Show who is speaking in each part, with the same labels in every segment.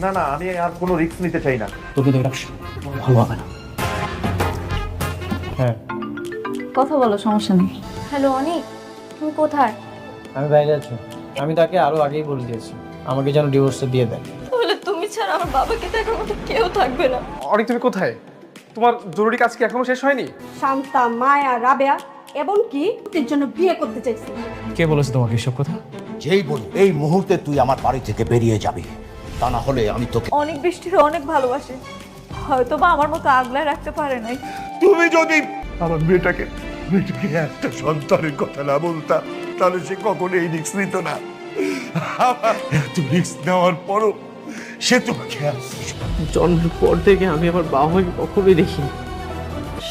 Speaker 1: না না, আমি আর কোনো রিস্ক নিতে চাই না।
Speaker 2: তোকে তো এটা ভালো হবে না। হ্যাঁ,
Speaker 3: কথা বলো, সমস্যা নেই। হ্যালো অনিক, তুমি কোথায়?
Speaker 2: আমি বাইরে আছি। আমি তাকে আরো আগেই বলে দিয়েছি আমাকে যেন ডিভোর্সটা দিয়ে দেয়।
Speaker 3: তাহলে তুমি ছাড়া আমার বাবাকে দেখার মতো কেউ থাকবে না।
Speaker 4: অনেক, তুমি কোথায়? তোমার জরুরি কাজ কি এখনো শেষ হয়নি?
Speaker 5: শান্তা, মায়া, রাবেয়া এবং কি তোর জন্য বিয়ে করতে চাইছি।
Speaker 2: কে বলেছে তোমাকে এসব কথা?
Speaker 6: যেই বল এই মুহূর্তে তুই আমার বাড়ি থেকে বেরিয়ে যাবি, তা না হলে আমি তোকে।
Speaker 3: অনেক বৃষ্টির অনেক ভালোবাসে, হয়তো বা আমার মতো আগলায় রাখতে পারে নাই।
Speaker 7: তুমি যদি আমার মেয়েটাকে একটা সন্তানের কথা না বলতা, তাহলে সে কখনো এই রিস্ক নিত না। এত রিস্ক নেওয়ার পরও সে তোমাকে
Speaker 8: জন্মের পর থেকে আমি আমার বাবা মাকে কখনোই দেখিনি।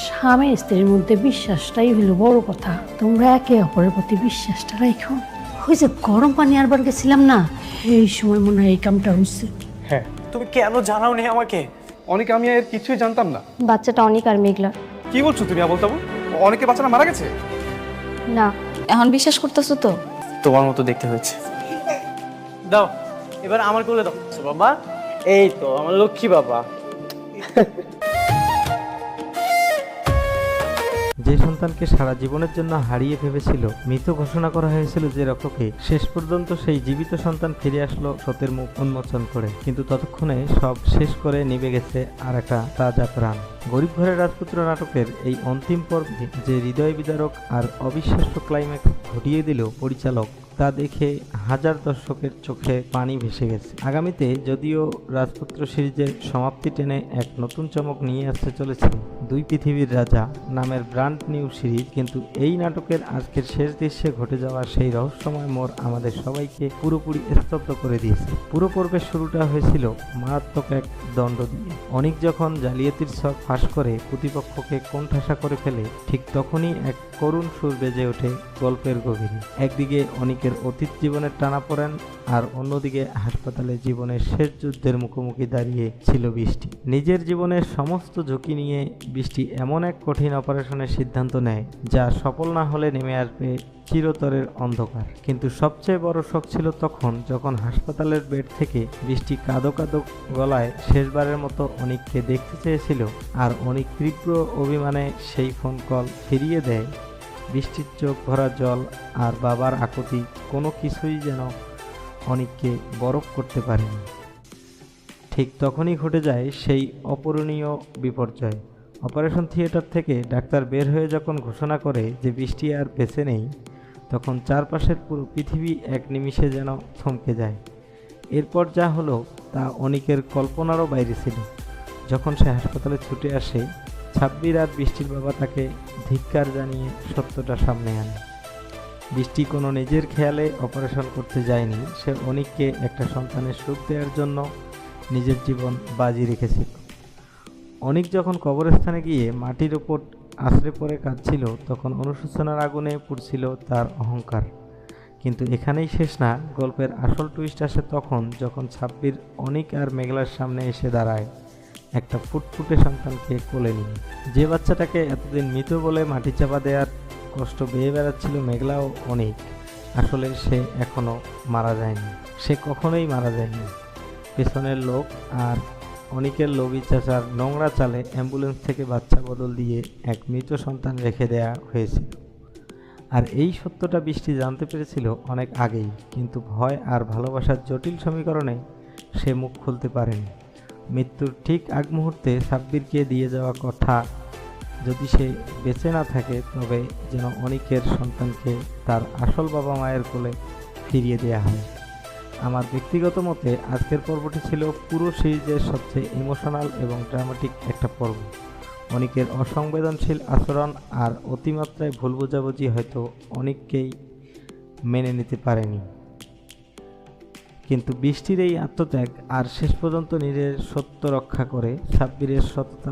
Speaker 9: স্বামী স্ত্রীর মধ্যে বিশ্বাসটাই হলো বড় কথা। তোমরা একে অপরের প্রতি বিশ্বাসটা রাখো। ওই যে গরম পানি আরবার গেছিলাম না, এই সময় মনে হয় এই কামটা হচ্ছে।
Speaker 2: হ্যাঁ, তুমি কেন জানাও নি আমাকে?
Speaker 4: অনেক, আমি আর কিছুই জানতাম না।
Speaker 5: বাচ্চাটা অনিক আর মেঘলা।
Speaker 4: কি বলছো তুমি আবল তাবল? অনেকে বাচ্চারা মারা গেছে?
Speaker 5: না,
Speaker 3: এখন বিশ্বাস করতেছো তো?
Speaker 2: তোমার মতো দেখতে হয়েছে। দাও, এবার আমার কোলে দাও বাবা। এই তো আমার লক্ষ্মী বাবা।
Speaker 10: যে সন্তানকে সারা জীবনের জন্য হারিয়ে ভেবেছিল, মৃত ঘোষণা করা হয়েছিল যে রক্ষকে, শেষ পর্যন্ত সেই জীবিত সন্তান ফিরে আসলো সত্যের মুখ উন্মোচন করে। কিন্তু ততক্ষণে সব শেষ করে নিভে গেছে আর একটা তাজা প্রাণ। গরিব ঘরের রাজপুত্র নাটকের এই অন্তিম পর্বে যে হৃদয় বিদারক আর অবিশ্বাস্য ক্লাইম্যাক্স ঘটিয়ে দিল পরিচালক, তা দেখে হাজার দর্শকের চোখে পানি ভেসে গেছে। আগামীতে যদিও রাজপুত্র সিরিজের সমাপ্তি টেনে এক নতুন চমক নিয়ে আসতে চলেছে দুই পৃথিবীর রাজা নামের ব্র্যান্ড নিউ সিরিজ, কিন্তু এই নাটকের আজকের শেষ দৃশ্যে ঘটে যাওয়া সেই রহস্যময় মোড় আমাদের সবাইকে পুরোপুরি স্তব্ধ করে দিয়েছে। পুরো পর্বের শুরুটা হয়েছিল মারাত্মক এক দণ্ড দিয়ে। অনিক যখন জালিয়াতির ছক ফাঁস করে প্রতিপক্ষকে কোণঠাসা করে ফেলে, ঠিক তখনই এক করুণ সুর বেজে ওঠে গল্পের গভীরে। একদিকে অনিকের অতীত জীবনের টানাপোড়েন, আর অন্যদিকে হাসপাতালে জীবনের শেষ যুদ্ধের মুখোমুখি দাঁড়িয়ে ছিল বৃষ্টি। নিজের জীবনের সমস্ত ঝুঁকি নিয়ে বৃষ্টি এমন এক কঠিন অপারেশনের সিদ্ধান্ত নেয় যা সফল না হলে নেমে আসবে চিরতরের অন্ধকার। কিন্তু সবচেয়ে বড় শখ ছিল তখন যখন হাসপাতালের বেড থেকে বৃষ্টি কাঁদো কাঁদো গলায় শেষবারের মতো অনিককে দেখতে চেয়েছিল, আর অনিক তীব্র অভিমানে সেই ফোন কল ফিরিয়ে দেয়। বৃষ্টির চোখ ভরা জল আর বাবার আকুতি কোনো কিছুই যেন অনিককে বরফ করতে পারেনি। ঠিক তখনই ঘটে যায় সেই অপূরণীয় বিপর্যয়। অপারেশন থিয়েটার থেকে ডাক্তার বের হয়ে যখন ঘোষণা করে যে বৃষ্টি আর বেঁচে নেই, তখন চারপাশের পুরো পৃথিবী এক নিমিষে যেন থমকে যায়। এরপর যা হলো তা অনিকের কল্পনারও বাইরে ছিল। যখন সে হাসপাতালে ছুটে আসে, ছাব্বির আর বৃষ্টির বাবা তাকে ধিক্কার জানিয়ে সত্যটা সামনে আনে। বৃষ্টি কোনো নিজের খেয়ালে অপারেশন করতে যায়নি, সে অনিককে একটা সন্তানের সুখ দেওয়ার জন্য নিজের জীবন বাজি রেখেছিল। অনিক যখন কবরস্থানে গিয়ে মাটির ওপর আছড়ে পড়ে কাঁদছিল, তখন অনুশোচনার আগুনে পুড়ছিল তার অহংকার। কিন্তু এখানেই শেষ না, গল্পের আসল টুইস্ট আসে তখন যখন ছাব্বির অনিক আর মেঘলার সামনে এসে দাঁড়ায় একটা ফুটফুটে সন্তানকে কোলে নিয়ে। যে বাচ্চাটাকে এতদিন মৃত বলে মাটি চাপা দেওয়ার কষ্ট বেয়ে বেড়াচ্ছিল মেঘলা ও অনিক, আসলে সে এখনও মারা যায়নি। সে কখনোই মারা যায়নি। পেছনের লোক আর অনিকের লোভী চাচার নোংরা চালে অ্যাম্বুলেন্স থেকে বাচ্চা বদল দিয়ে এক মৃত সন্তান রেখে দেয়া হয়েছিল। আর এই সত্যটা বৃষ্টি জানতে পেরেছিল অনেক আগেই, কিন্তু ভয় আর ভালোবাসার জটিল সমীকরণে সে মুখ খুলতে পারেনি। মৃত্যুর ঠিক আগ মুহূর্তে সাব্বিরকে দিয়ে যাওয়া কথা, যদি সে বেঁচে না থাকে তবে যেন অনিকের সন্তানকে তার আসল বাবা মায়ের কোলে ফিরিয়ে দেওয়া হয়। আমার ব্যক্তিগত মতে আজকের পর্বটি ছিল পুরো সিরিজের সবচেয়ে ইমোশনাল এবং ড্রামাটিক একটা পর্ব। অনিকের অসংবেদনশীল আচরণ আর অতিমাত্রায় ভুল বোঝাবুঝি হয়তো অনেককেই মেনে নিতে পারেনি, কিন্তু বৃষ্টির এই আত্মত্যাগ আর শেষ পর্যন্ত নিজের সত্য রক্ষা করে সাব্বিরের সততা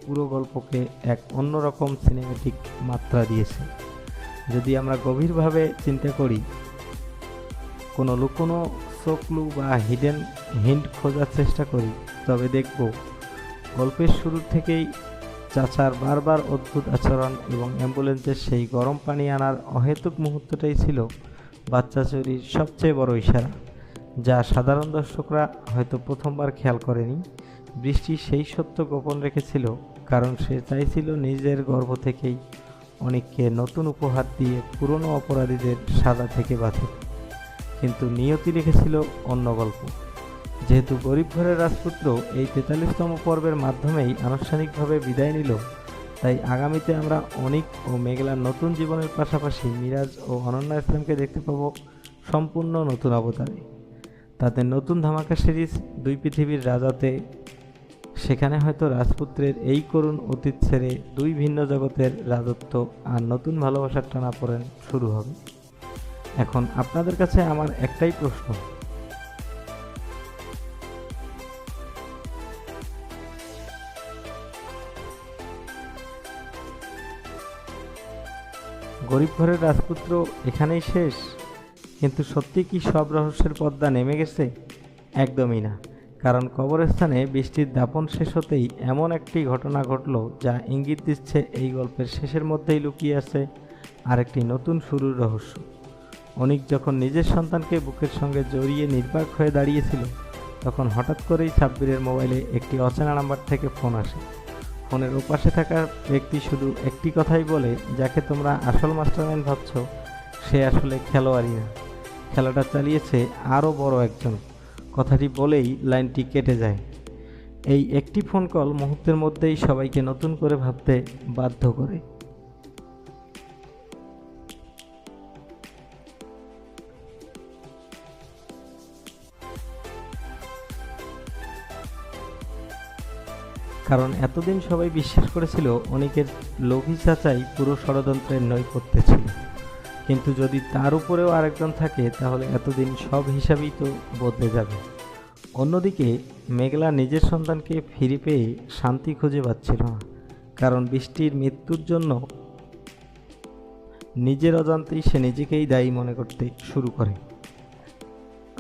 Speaker 10: পুরো গল্পকে এক অন্যরকম সিনেমেটিক মাত্রা দিয়েছে। যদি আমরা গভীরভাবে চিন্তা করি, কোনো লুকোনো ক্লু বা হিডেন হিন্ট খোঁজার চেষ্টা করি, তবে দেখব গল্পের শুরু থেকেই চাচার বারবার অদ্ভুত আচরণ এবং অ্যাম্বুলেন্সের সেই গরম পানি আনার অহেতুক মুহূর্তটাই ছিল বাচ্চা চুরির সবচেয়ে বড় ইশারা। যা সাধারণ দর্শকরা হয়তো প্রথমবার খেয়াল করেনি। বৃষ্টি সেই সত্য গোপন রেখেছিল, কারণ সে চাইছিল নিজের গর্ভ থেকেই অনেককে নতুন উপহার দিয়ে পুরনো অপরাধীদের সাজা থেকে বাঁচাতে। কিন্তু নিয়তি লিখেছিল অন্য গল্প। যেহেতু গরিব ঘরের রাজপুত্র এই 43তম পর্বের মাধ্যমেই আনুষ্ঠানিকভাবে বিদায় নিল, তাই আগামীতে আমরা অনিক ও মেঘলার নতুন জীবনের পাশাপাশি মিরাজ ও অনন্যা ইসলামকে দেখতে পাবো সম্পূর্ণ নতুন অবতারে। তাদের নতুন ধামাকা সিরিজ দুই পৃথিবীর রাজাতে সেখানে হয়তো রাজপুত্রের এই করুণ অতীত ছেড়ে দুই ভিন্ন জগতের রাজত্ব আর নতুন ভালোবাসার টানাপোড়েন শুরু হবে। এখন আপনাদের কাছে আমার একটাই প্রশ্ন, গরিব ঘরের রাজপুত্র এখানেই শেষ? কিন্তু সত্যি কি সব রহস্যের পর্দা নেমে গেছে? একদমই না, কারণ কবরস্থানে বৃষ্টির দাপন শেষ হতেই এমন একটি ঘটনা ঘটল যা ইঙ্গিত দিচ্ছে এই গল্পের শেষের মধ্যেই লুকিয়ে আছে আরেকটি নতুন শুরুর রহস্য। অনিক যখন নিজের সন্তানকে বুকের সঙ্গে জড়িয়ে নির্বাক হয়ে দাঁড়িয়েছিল, তখন হঠাৎ করেই সাব্বিরের মোবাইলে একটি অচেনা নাম্বার থেকে ফোন আসে। ফোনের ওপাশে থাকা ব্যক্তি শুধু একটি কথাই বলে, যাকে তোমরা আসল মাস্টারমাইন্ড ভাবছ সে আসলে খেলোয়াড়ই না, খেলাটা চালিয়েছে আরও বড় একজন। কথাটি বলেই লাইনটি কেটে যায়। এই একটি ফোন কল মুহূর্তের মধ্যেই সবাইকে নতুন করে ভাবতে বাধ্য করে। কারণ এতদিন সবাই বিশ্বাস করেছিল অনিকের লোভী চাচাই পুরো ষড়যন্ত্রের নৈপথ্যে ছিল, কিন্তু যদি তার উপরেও আরেকজন থাকে তাহলে এতদিন সব হিসাবই তো বদলে যাবে। অন্যদিকে মেঘলা নিজের সন্তানকে ফিরে পেয়ে শান্তি খুঁজে পাচ্ছিল না, কারণ বৃষ্টির মৃত্যুর জন্য নিজের অজান্তেই সে নিজেকেই দায়ী মনে করতে শুরু করে।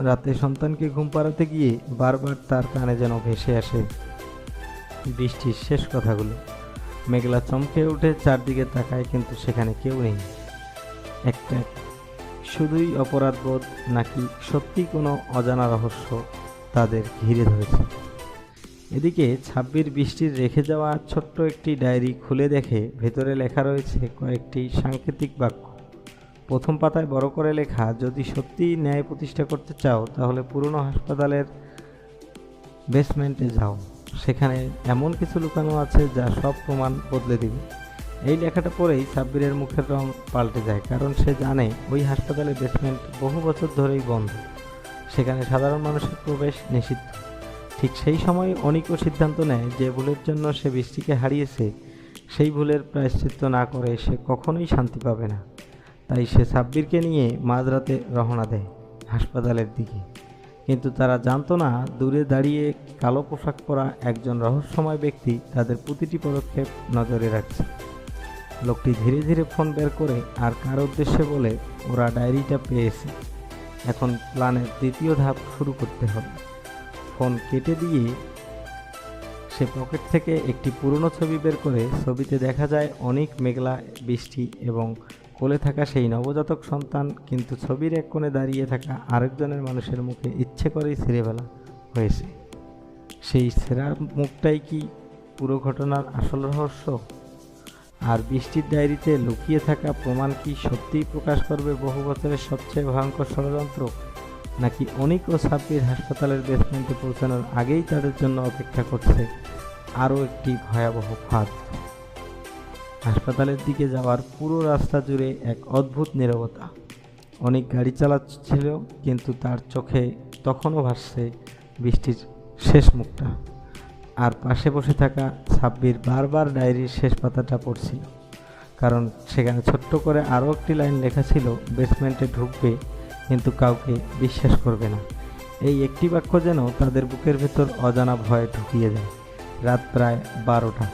Speaker 10: রাতে সন্তানকে ঘুম পাড়াতে গিয়ে বারবার তার কানে যেন ভেসে আসে বৃষ্টির শেষ কথাগুলো। মেঘলা চমকে উঠে চারদিকে তাকায়, কিন্তু সেখানে কেউ নেই। একটা শুধুই অপরাধবোধ, নাকি সত্যি কোনো অজানা রহস্য তাদের ঘিরে ধরেছে। এদিকে ছাব্বির বৃষ্টির রেখে যাওয়া ছোট্ট একটি ডায়েরি খুলে দেখে ভেতরে লেখা রয়েছে কয়েকটি সাংকেতিক বাক্য। প্রথম পাতায় বড় করে লেখা, যদি সত্যিই ন্যায় প্রতিষ্ঠা করতে চাও তাহলে পুরনো হাসপাতালের বেসমেন্টে যাও, সেখানে এমন কিছু লুকানো আছে যা সব প্রমাণ বদলে দিবে। এই লেখাটা পড়েই সাব্বিরের মুখের রং পাল্টে যায়, কারণ সে জানে ওই হাসপাতালের বেসমেন্ট বহু বছর ধরেই বন্ধ, সেখানে সাধারণ মানুষের প্রবেশ নিষিদ্ধ। ঠিক সেই সময় অনিকও সিদ্ধান্ত নেয় যে ভুলের জন্য সে বৃষ্টিকে হারিয়েছে, সেই ভুলের প্রায়শ্চিত্ত না করে সে কখনোই শান্তি পাবে না। তাই সে সাব্বিরকে নিয়ে মাঝরাতে রওনা দেয় হাসপাতালের দিকে। কিন্তু তারা জানতো না, দূরে দাঁড়িয়ে কালো পোশাক পরা একজন রহস্যময় ব্যক্তি তাদের প্রতিটি পদক্ষেপ নজরে রাখছে। লোকটি ধীরে ধীরে ফোন বের করে আর কার উদ্দেশ্যে বলে, ওরা ডায়েরিটা পেয়েছে, এখন প্ল্যানের দ্বিতীয় ধাপ শুরু করতে হবে। ফোন কেটে দিয়ে সে পকেট থেকে একটি পুরনো ছবি বের করে ছবিতে দেখা যায় অনেক মেঘলা, বৃষ্টি এবং কোলে থাকা সেই নবজাতক সন্তান, কিন্তু ছবির এক কোণে দাঁড়িয়ে থাকা আরেকজনের মানুষের মুখে ইচ্ছে করেই ছেড়ে ফেলা হয়েছে। সেই ছেঁড়া মুখটাই কি পুরো ঘটনার আসল রহস্য? আর বৃষ্টির ডায়েরিতে লুকিয়ে থাকা প্রমাণ কি সত্যিই প্রকাশ করবে বহু বছরের সবচেয়ে ভয়ঙ্কর ষড়যন্ত্র, নাকি অনিক ও সাব্বির হাসপাতালের বেসমেন্টে পৌঁছানোর আগেই তাদের জন্য অপেক্ষা করছে আরও একটি ভয়াবহ ফাঁদ? হাসপাতালের দিকে যাওয়ার পুরো রাস্তা জুড়ে এক অদ্ভুত নীরবতা। অনেক গাড়ি চালাচ্ছিল, কিন্তু তার চোখে তখনও ভাসছে বৃষ্টির শেষ মুখটা। আর পাশে বসে থাকা সাব্বির বারবার ডায়েরির শেষ পাতাটা পড়ছিল, কারণ সেখানে ছোট্ট করে আরও একটি লাইন লেখা ছিল, বেসমেন্টে ঢুকবে কিন্তু কাউকে বিশ্বাস করবে না। এই একটি বাক্য যেন তাদের বুকের ভেতর অজানা ভয় ঢুকিয়ে দেয়। রাত প্রায় 12টা।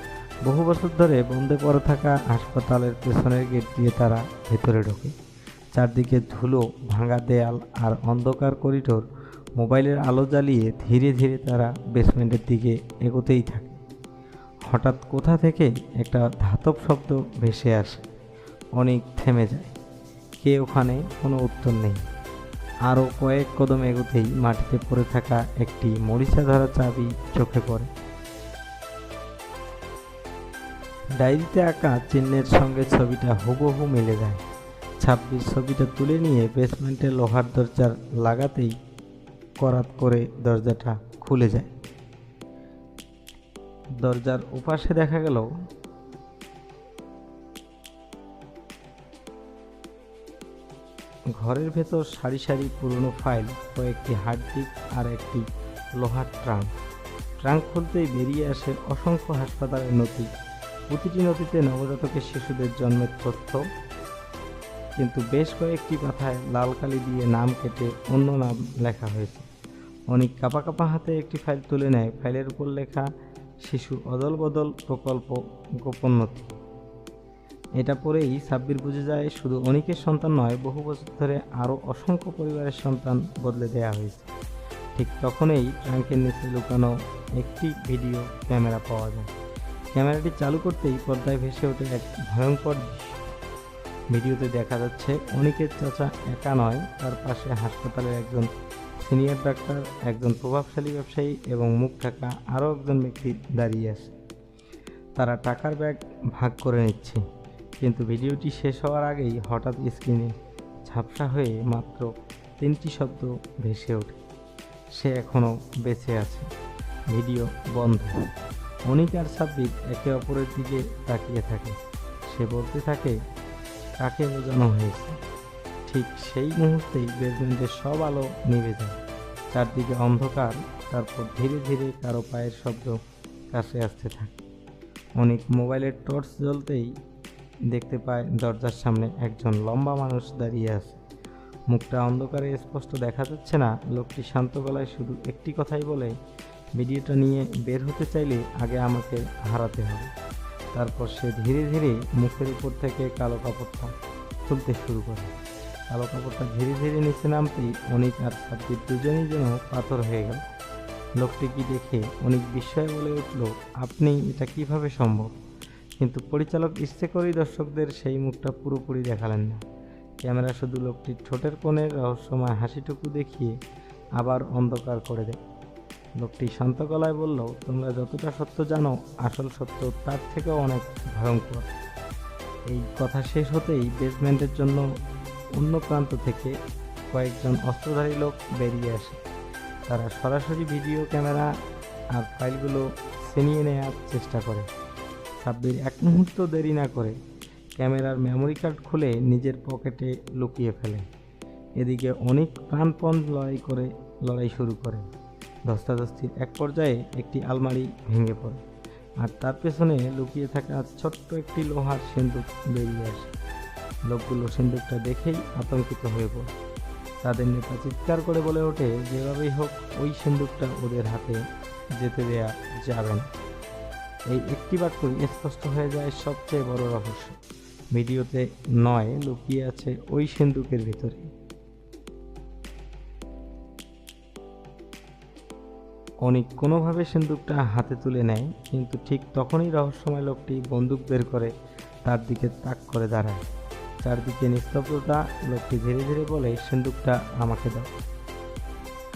Speaker 10: বহু বছর ধরে বন্ধে পড়ে থাকা হাসপাতালের পেছনের গেট দিয়ে তারা ভেতরে ঢোকে। চারদিকে ধুলো, ভাঙা দেয়াল আর অন্ধকার করিডোর। মোবাইলের আলো জ্বালিয়ে ধীরে ধীরে তারা বেসমেন্টের দিকে এগোতেই থাকে। হঠাৎ কোথা থেকে একটা ধাতব শব্দ ভেসে আসে। অনেক থেমে যায়। কে ওখানে? কোনো উত্তর নেই। আরও কয়েক কদম এগোতেই মাটিতে পড়ে থাকা একটি মরিচা ধরা চাবি চোখে পড়ে। ডায়েরিতে আঁকা চিহ্নের সঙ্গে ছবিটা হুবহু মিলে যায়। 26 ছবিটা তুলে নিয়ে বেসমেন্টের লোহার দরজার লাগাতেই করাত করে দরজাটা খুলে যায়। দরজার ওপাশে দেখা গেল ঘরের ভেতর সারি সারি পুরনো ফাইল, কয়েকটি হার্ড ডিস্ক আর একটি লোহার ট্রাঙ্ক খুলতেই বেরিয়ে আসে অসংখ্য হাসপাতালের নথি। প্রতিটি নথিতে নবজাতকের শিশুদের জন্মের তথ্য, কিন্তু বেশ কয়েকটি পাতায় লাল কালি দিয়ে নাম কেটে অন্য নাম লেখা হয়েছে। অনেক কাঁপা কাঁপা হাতে একটি ফাইল তুলে নেয়। ফাইলের উপর লেখা শিশু অদল বদল প্রকল্প গোপন নথি। এটা পরেই সাব্বির বুঝে যায় শুধু অনিকের সন্তান নয়, বহু বছর ধরে আরও অসংখ্য পরিবারের সন্তান বদলে দেয়া হয়েছে। ঠিক তখনই ট্রাঙ্কের নিচে লুকানো একটি ভিডিও ক্যামেরা পাওয়া যায়। ক্যামেরাটি চালু করতেই পর্দায় ভেসে ওঠে এক ভয়ঙ্কর দৃশ্য। ভিডিওতে দেখা যাচ্ছে অনিকের চাচা একা নয়, তার পাশে হাসপাতালের একজন সিনিয়র ডাক্তার, একজন প্রভাবশালী ব্যবসায়ী এবং মুখ ঢাকা আরও একজন ব্যক্তি দাঁড়িয়ে আছে। তারা টাকার ব্যাগ ভাগ করে নিচ্ছে, কিন্তু ভিডিওটি শেষ হওয়ার আগেই হঠাৎ স্ক্রিনে ঝাপসা হয়ে মাত্র 3টি শব্দ ভেসে ওঠে, সে এখনও বেঁচে আছে। ভিডিও বন্ধ। অনিক আর সাব্বির একে অপরের দিকে তাকিয়ে থাকে। সে বলতে থাকে, কাকে বোঝানো হয়েছে? ঠিক সেই মুহূর্তেই বেসমেন্টের সব আলো নিভে যায়। চারদিকে অন্ধকার, তারপর ধীরে ধীরে কারো পায়ের শব্দ কাছে আসতে থাকে। অনেক মোবাইলের টর্চ জ্বলতেই দেখতে পায় দরজার সামনে একজন লম্বা মানুষ দাঁড়িয়ে আছে। মুখটা অন্ধকারে স্পষ্ট দেখা যাচ্ছে না। লোকটি শান্ত গলায় শুধু একটি কথাই বলে, ভিডিওটা নিয়ে বের হতে চাইলে আগে আমাকে হারাতে হবে। তারপর সে ধীরে ধীরে মুখের উপর থেকে কালো কাপড়টা তুলতে শুরু করে। কালো কাপড়টা ধীরে ধীরে নিচে নামতেই অনিক আর সাব্বির দুজনেই যেন পাথর হয়ে গেল। লোকটিকে দেখে অনেক বিস্ময়ে বলে উঠল, আপনি এটা কিভাবে সম্ভব? কিন্তু পরিচালক ইচ্ছে করেই দর্শকদের সেই মুখটা পুরোপুরি দেখালেন না। ক্যামেরা শুধু লোকটির ঠোঁটের কোণের রহস্যময় হাসিটুকু দেখিয়ে আবার অন্ধকার করে দেয়। লোকটি শান্ত গলায় বলল, তোমরা যতটা সত্য জানো, আসল সত্য তার থেকেও অনেক ভয়ঙ্কর। এই কথা শেষ হতেই বেসমেন্টের জন্য অন্য প্রান্ত থেকে কয়েকজন অস্ত্রধারী লোক বেরিয়ে আসে। তারা সরাসরি ভিডিও ক্যামেরা আর ফাইলগুলো ছিনিয়ে নেওয়ার চেষ্টা করে। সাব্বির এক মুহূর্ত দেরি না করে ক্যামেরার মেমোরি কার্ড খুলে নিজের পকেটে লুকিয়ে ফেলে। এদিকে অনেক প্রাণপণ লড়াই শুরু করে। ধস্তাধস্তির এক পর্যায়ে একটি আলমারি ভেঙে পড়ে, আর তার পেছনে লুকিয়ে থাকা ছোট্ট একটি লোহার সিন্দুক বেরিয়ে আসে। লোকগুলো সিন্দুকটা দেখেই আতঙ্কিত হয়ে পড়ে। তাদের নেতা চিৎকার করে বলে ওঠে, যেভাবেই হোক ওই সিন্দুকটা ওদের হাতে যেতে দেয়া যাবে না। এই একটি বাক্যই স্পষ্ট হয়ে যায় সবচেয়ে বড় রহস্য। ভিডিওতে নয়, লুকিয়ে আছে ওই সিন্দুকের ভিতরে। অনেক কোনোভাবে সিন্দুকটা হাতে তুলে নেয়, কিন্তু ঠিক তখনই রহস্যময় লোকটি বন্দুক বের করে তার দিকে তাক করে দাঁড়ায়। চারদিকে নিস্তব্ধতা। লোকটি ধীরে ধীরে বলে, সিন্দুকটা আমাকে দাও,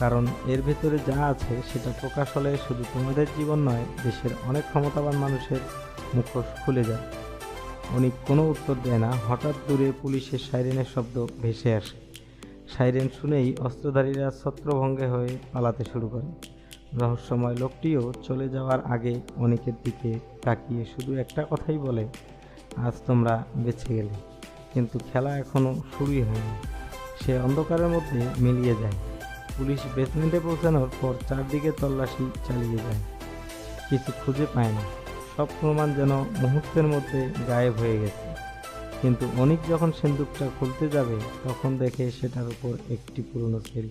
Speaker 10: কারণ এর ভেতরে যা আছে সেটা প্রকাশ হলে শুধু তোমাদের জীবন নয়, দেশের অনেক ক্ষমতাবান মানুষের মুখোশ খুলে যায়। অনেক কোনো উত্তর দেয় না। হঠাৎ দূরে পুলিশের সাইরেনের শব্দ ভেসে আসে। সাইরেন শুনেই অস্ত্রধারীরা ছত্রভঙ্গে হয়ে পালাতে শুরু করে। রহস্যময় লোকটিও চলে যাওয়ার আগে অনেকের দিকে তাকিয়ে শুধু একটা কথাই বলে, আজ তোমরা বেঁচে গেলে, কিন্তু খেলা এখনও শুরুই হয়নি। সে অন্ধকারের মধ্যে মিলিয়ে যায়। পুলিশ বেসমেন্টে পৌঁছানোর পর চারদিকে তল্লাশি চালিয়ে যায়, কিছু খুঁজে পায় না। সব প্রমাণ যেন মুহূর্তের মধ্যে গায়েব হয়ে গেছে। কিন্তু অনিক যখন সিন্দুকটা খুলতে যাবে, তখন দেখে সেটার উপর একটি পুরনো সিল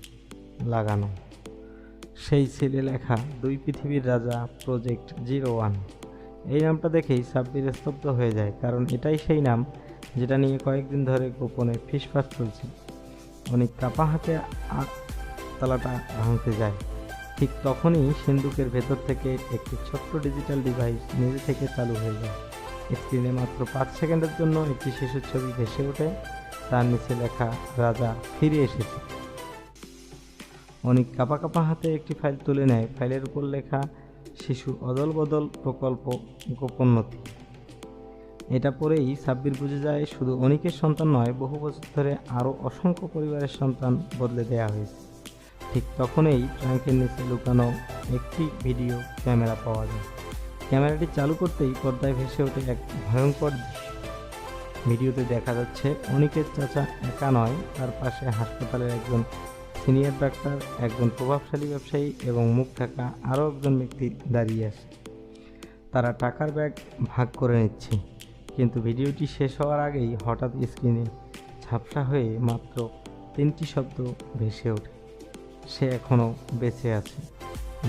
Speaker 10: লাগানো। সেই সিলে লেখা, 2 পৃথিবীর রাজা, প্রজেক্ট 01। এই নামটা দেখেই সাব্বির স্তব্ধ হয়ে যায়, কারণ এটাই সেই নাম যেটা নিয়ে কয়েকদিন ধরে গোপনে ফিসফাস চলছে। অনেক কাপা হাতে তালাটা ভাঙতে যায়। ঠিক তখনই সিন্দুকের ভেতর থেকে একটি ছোট্ট ডিজিটাল ডিভাইস নিজে থেকে চালু হয়ে যায়। স্ক্রিনে মাত্র 5 সেকেন্ডের জন্য একটি শিশুর ছবি ভেসে ওঠে। তার নিচে লেখা, রাজা ফিরে এসেছে। অনেক কাঁপা কাঁপা হাতে একটি ফাইল তুলে নেয়। ফাইলের উপর লেখা শিশু অদল বদল প্রকল্প গোপন নথি। এটা পড়েই সাব্বির বুঝে যায় শুধু অনিকের সন্তান নয়, বহু বছর ধরে আরও অসংখ্য পরিবারের সন্তান বদলে দেয়া হয়েছে। ঠিক তখনই ট্রাঙ্কের নিচে লুকানো একটি ভিডিও ক্যামেরা পাওয়া যায়। ক্যামেরাটি চালু করতেই পর্দায় ভেসে ওঠে এক ভয়ঙ্কর দৃশ্য। ভিডিওতে দেখা যাচ্ছে অনিকের চাচা একা নয়, তার পাশে হাসপাতালের একজন সিনিয়র ডাক্তার, একজন প্রভাবশালী ব্যবসায়ী এবং মুখ ঢাকা আরও একজন ব্যক্তি দাঁড়িয়ে আছে। তারা টাকার ব্যাগ ভাগ করে নিচ্ছে। কিন্তু ভিডিওটি শেষ হওয়ার আগেই হঠাৎ স্ক্রিনে ঝাপসা হয়ে মাত্র 3টি শব্দ ভেসে ওঠে, সে এখনও বেঁচে আছে।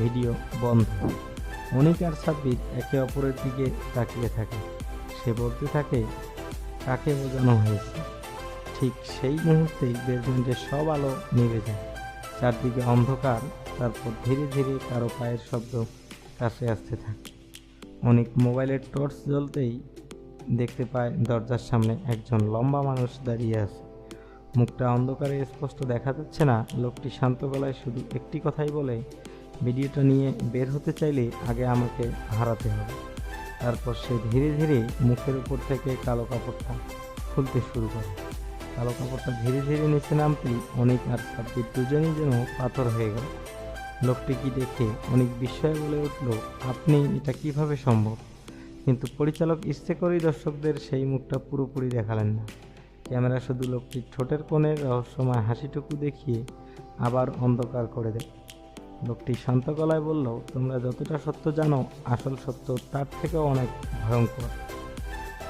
Speaker 10: ভিডিও বন্ধ। অনিক আর সাব্বির একে অপরের দিকে তাকিয়ে থাকে। সে বলতে থাকে, কাকে বোঝানো হয়েছে? ঠিক সেই মুহূর্তেই বেসমেন্টের সব আলো নিভে যায়। চারদিকে অন্ধকার। তারপর ধীরে ধীরে কারো পায়ের শব্দ কাছে আসতে থাকে। অনেক মোবাইলের টর্চ জ্বলতেই দেখতে পায় দরজার সামনে একজন লম্বা মানুষ দাঁড়িয়ে আছে। মুখটা অন্ধকারে স্পষ্ট দেখা যাচ্ছে না। লোকটি শান্ত গলায় শুধু একটি কথাই বলে, ভিডিওটা নিয়ে বের হতে চাইলে আগে আমাকে হারাতে হবে। তারপর সে ধীরে ধীরে মুখের উপর থেকে কালো কাপড়টা খুলতে শুরু করে। কালো কাপড়টা ধীরে ধীরে নিচে নামতেই অনিক আর সাব্বির দুজনেই যেন পাথর হয়ে গেল। লোকটি কি দেখে অনেক বিস্ময়ে বলে উঠল, আপনি এটা কিভাবে সম্ভব? কিন্তু পরিচালক ইচ্ছে করেই দর্শকদের সেই মুখটা পুরোপুরি দেখালেন না। ক্যামেরা শুধু লোকটির ঠোঁটের কোণে রহস্যময় হাসিটুকু দেখিয়ে আবার অন্ধকার করে দেয়। লোকটি শান্ত গলায় বলল, তোমরা যতটা সত্য জানো, আসল সত্য তার থেকেও অনেক ভয়ঙ্কর।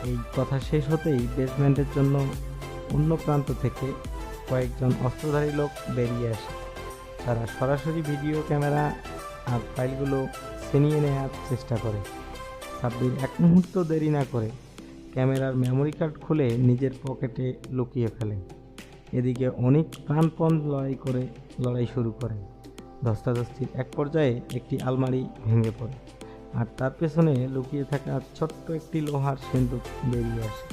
Speaker 10: এই কথা শেষ হতেই বেসমেন্টের জন্য অন্য প্রান্ত থেকে কয়েকজন অস্ত্রধারী লোক বেরিয়ে আসে। তারা সরাসরি ভিডিও ক্যামেরা আর ফাইলগুলো ছিনিয়ে নেওয়ার চেষ্টা করে। সাব্বির এক মুহূর্ত দেরি না করে ক্যামেরার মেমোরি কার্ড খুলে নিজের পকেটে লুকিয়ে ফেলে। এদিকে অনেক প্রাণপণ লড়াই শুরু করে। ধস্তাধস্তির এক পর্যায়ে একটি আলমারি ভেঙে পড়ে, আর তার পেছনে লুকিয়ে থাকা ছোট্ট একটি লোহার সিন্দুক বেরিয়ে আসে।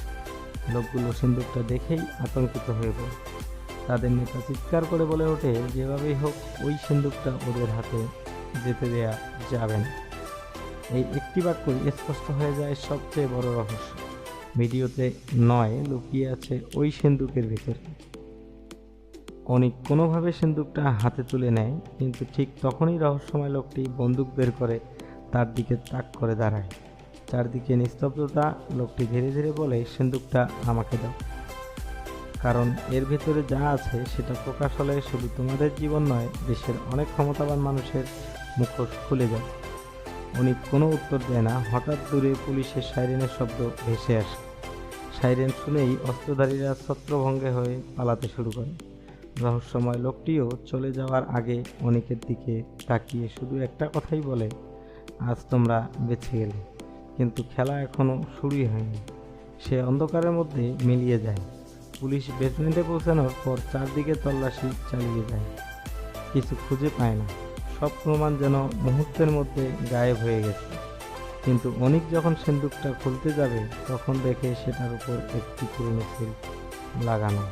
Speaker 10: লোকগুলো সিন্দুকটা দেখেই আতঙ্কিত হয়ে পড়ে। তাদের নেতা চিৎকার করে বলে ওঠে, যেভাবেই হোক ওই সিন্দুকটা ওদের হাতে যেতে দেয়া যাবে না। এই একটি বাক্যই স্পষ্ট হয়ে যায় সবচেয়ে বড় রহস্য। ভিডিওতে নয়, লুকিয়ে আছে ওই সিন্দুকের ভিতরে। অনেক কোনোভাবে সিন্দুকটা হাতে তুলে নেয়, কিন্তু ঠিক তখনই রহস্যময় লোকটি বন্দুক বের করে তার দিকে তাক করে দাঁড়ায়। চারদিকে নিস্তব্ধতা। লোকটি ধীরে ধীরে বলে, সিন্দুকটা আমাকে দাও, কারণ এর ভিতরে যা আছে সেটা প্রকাশ হলে শুধু তোমাদের জীবন নয়, দেশের অনেক ক্ষমতাবান মানুষের মুখোশ খুলে যায়। অনেক কোনো উত্তর দেয় না। হঠাৎ দূরে পুলিশের সাইরেনের শব্দ ভেসে আসে। সাইরেন শুনেই অস্ত্রধারীরা ছত্রভঙ্গে হয়ে পালাতে শুরু করে। রহস্যময় লোকটিও চলে যাওয়ার আগে অনেকের দিকে তাকিয়ে শুধু একটা কথাই বলে, আজ তোমরা বেঁচে গেলে। কিন্তু খেলা এখনও শুরুই হয়নি। সে অন্ধকারের মধ্যে মিলিয়ে যায়। পুলিশ বেসমেন্টে পৌঁছানোর পর চারদিকে তল্লাশি চালিয়ে যায়, কিছু খুঁজে পায় না। সব প্রমাণ যেন মুহূর্তের মধ্যে গায়েব হয়ে গেছে। কিন্তু অনেক যখন সিন্দুকটা খুলতে যাবে, তখন দেখে সেটার উপর একটি পুরনো সিল লাগানো।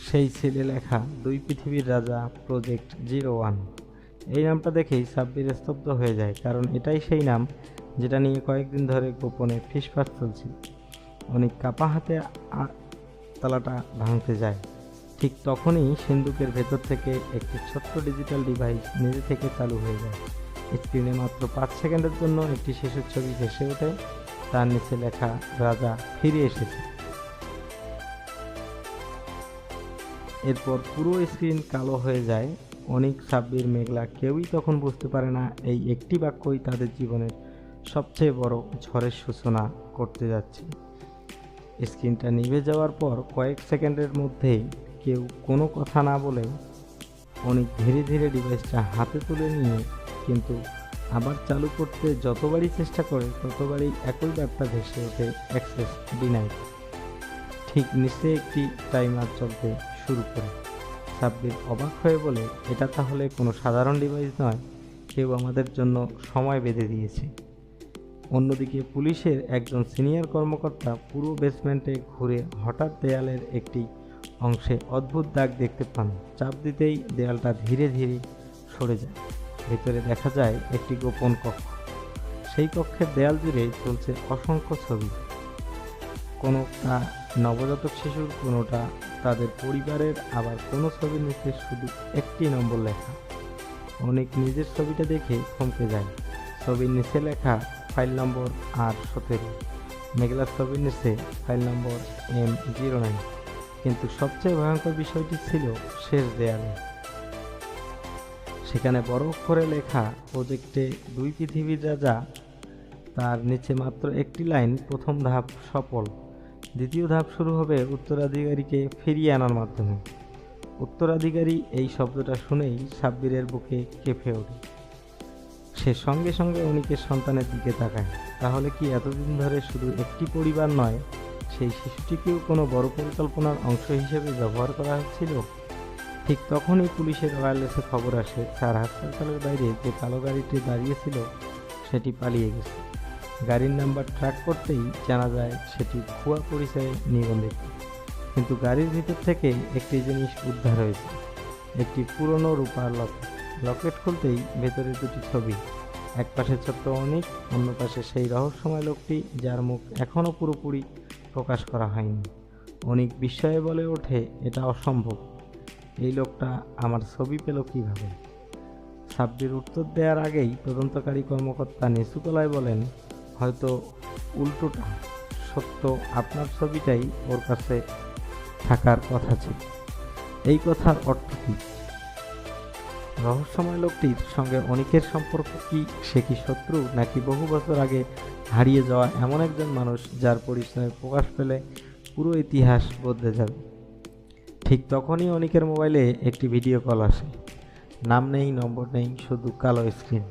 Speaker 10: সেই সিলে লেখা, 2 পৃথিবীর রাজা, প্রজেক্ট 01। এই নামটা দেখেই সাব্বির স্তব্ধ হয়ে যায়, কারণ এটাই সেই নাম যেটা নিয়ে কয়েকদিন ধরে গোপনে ফিসফাস চলছিল। অনেক কাপা হাতে তালাটা ভাঙতে যায়। ঠিক তখনই সিন্দুকের ভেতর থেকে একটি ছোট্ট ডিজিটাল ডিভাইস নিজে থেকে চালু হয়ে যায়। স্ক্রিনে মাত্র 5 সেকেন্ডের জন্য একটি শিশুর ছবি ভেসে ওঠে। তার নিচে লেখা, রাজা ফিরে এসেছে। এরপর পুরো স্ক্রিন কালো হয়ে যায়। অনেক, সাব্বির, মেঘলা কেউই তখন বুঝতে পারে না এই একটি বাক্যই তাদের জীবনের সবচেয়ে বড় ঝড়ের সূচনা করতে যাচ্ছে। স্ক্রিনটা নিভে যাওয়ার পর কয়েক সেকেন্ডের মধ্যেই কেউ কোনো কথা না বলে অনেক ধীরে ধীরে ডিভাইসটা হাতে তুলে নিয়ে কিন্তু আবার চালু করতে যতবারই চেষ্টা করে ততবারই একই বার্তা ভেসে ওঠে, অ্যাক্সেস ডিনাইড। ঠিক নিচে একটি টাইমার চলতে শুরু করে। সাব্বির অবাক হয়ে বলে, এটা তাহলে কোনো সাধারণ ডিভাইস নয়, কেউ আমাদের জন্য সময় বেঁধে দিয়েছে। অন্যদিকে পুলিশের একজন সিনিয়র কর্মকর্তা পুরো বেসমেন্টে ঘুরে হঠাৎ দেয়ালের একটি অংশে অদ্ভুত দাগ দেখতে পান। চাপ দিতেই দেয়ালটা ধীরে ধীরে সরে যায়। ভেতরে দেখা যায় একটি গোপন কক্ষ। সেই কক্ষের দেয়াল জুড়ে চলছে অসংখ্য ছবি। কোনোটা নবজাতক শিশুর, কোনোটা তাদের পরিবারের, আবার কোনো ছবির নিচে শুধু একটি নম্বর লেখা। অনেক নিজের ছবিটা দেখে থমকে যায়। ছবির নিচে লেখা ফাইল নম্বর R17। মেঘলার ছবির নিচে ফাইল নম্বর M09। কিন্তু সবচেয়ে ভয়ঙ্কর বিষয়টি ছিল শেষ দেয়ালে। সেখানে বড় অক্ষরে লেখা প্রজেক্টে 2 পৃথিবীর রাজা। তার নিচে মাত্র একটি লাইন, প্রথম ধাপ সফল, দ্বিতীয় ধাপ শুরু হবে উত্তরাধিকারীকে ফিরিয়ে আনার মাধ্যমে। উত্তরাধিকারী এই শব্দটা শুনেই সাব্বিরের বুকে কেঁপে ওঠে। সে সঙ্গে সঙ্গে অনিকের সন্তানের দিকে তাকায়। তাহলে কি এতদিন ধরে শুধু একটি পরিবার নয়, সেই শিশুটিকেও কোনো বড় পরিকল্পনার অংশ হিসেবে ব্যবহার করা হচ্ছিল? ঠিক তখনই পুলিশের ওয়্যারলেসে খবর আসে স্যার হাসপাতালের বাইরে যে কালো গাড়িটি দাঁড়িয়েছিল সেটি পালিয়ে গেছে। গাড়ির নাম্বার ট্র্যাক করতেই জানা যায় সেটি ভুয়া পরিচয়ে নিবন্ধিত। কিন্তু গাড়ির ভিতর থেকে একটি জিনিস উদ্ধার হয়েছে, একটি পুরনো রূপার লকেট। লকেট খুলতেই ভেতরে 2টি ছবি, এক পাশে ছোট্ট অনিক, অন্য পাশে সেই রহস্যময় লোকটি যার মুখ এখনও পুরোপুরি প্রকাশ করা হয়নি। অনিক বিস্ময়ে বলে ওঠে, এটা অসম্ভব, এই লোকটা আমার ছবি পেল কীভাবে? সাব্বির উত্তর দেওয়ার আগেই তদন্তকারী কর্মকর্তা নিচু গলায় বলেন, হয়তো উল্টোটা সত্য, আপনার ছবিটাই ওর কাছে থাকার কথা ছিল। এই কথার অর্থ কী? রহস্যময় লোকটির সঙ্গে অনিকের সম্পর্ক কি? সে কি শত্রু, নাকি বহু বছর আগে হারিয়ে যাওয়া এমন একজন মানুষ যার পরিচয় প্রকাশ পেলে পুরো ইতিহাস বদলে যাবে? ঠিক তখনই অনিকের মোবাইলে একটি ভিডিও কল আসে। নাম নেই, নম্বর নেই, শুধু কালো স্ক্রিন।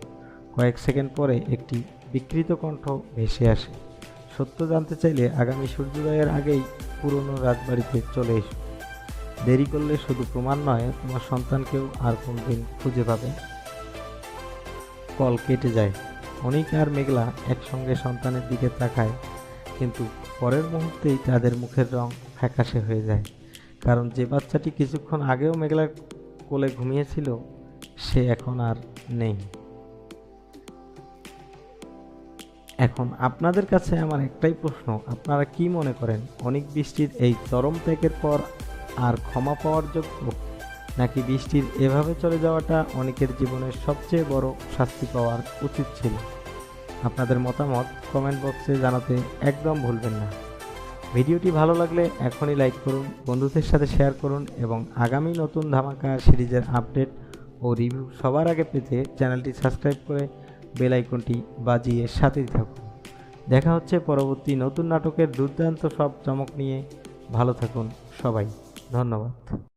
Speaker 10: কয়েক সেকেন্ড পরে একটি বিকৃত কণ্ঠ ভেসে আসে, সত্য জানতে চাইলে আগামী সূর্যোদয়ের আগেই পুরনো রাজবাড়িতে চলে এসো। দেরি করলে শুধু প্রমাণ নয়, তোমার সন্তানকেও আর কোনদিন খুঁজে পাবে। কল কেটে যায়। অনিক আর মেঘলা একসঙ্গে সন্তানের দিকে তাকায়, কিন্তু পরের মুহূর্তেই তাদের মুখের রং ফ্যাকাশে হয়ে যায়। কারণ যে বাচ্চাটি কিছুক্ষণ আগেও মেঘলার কোলে ঘুমিয়েছিল সে এখন আর নেই। এখন আপনাদের কাছে আমার একটাই প্রশ্ন, আপনারা কি মনে করেন অনিক বৃষ্টির এই চরম ত্যাগের পর আর ক্ষমা পাওয়ার যোগ্য, নাকি বৃষ্টির এভাবে চলে যাওয়াটা অনিকের জীবনের সবচেয়ে বড় শাস্তি পাওয়ার উচিত ছিল? আপনাদের মতামত কমেন্ট বক্সে জানাতে একদম ভুলবেন না। ভিডিওটি ভালো লাগলে এখনই লাইক করুন, বন্ধুদের সাথে শেয়ার করুন এবং আগামী নতুন ধামাকা সিরিজের আপডেট ও রিভিউ সবার আগে পেতে চ্যানেলটি সাবস্ক্রাইব করে বেল আইকনটি বাজিয়ে সাথেই থাকুন। দেখা হচ্ছে পরবর্তী নতুন নাটকের দুর্দান্ত সব চমক নিয়ে। ভালো থাকুন সবাই, ধন্যবাদ।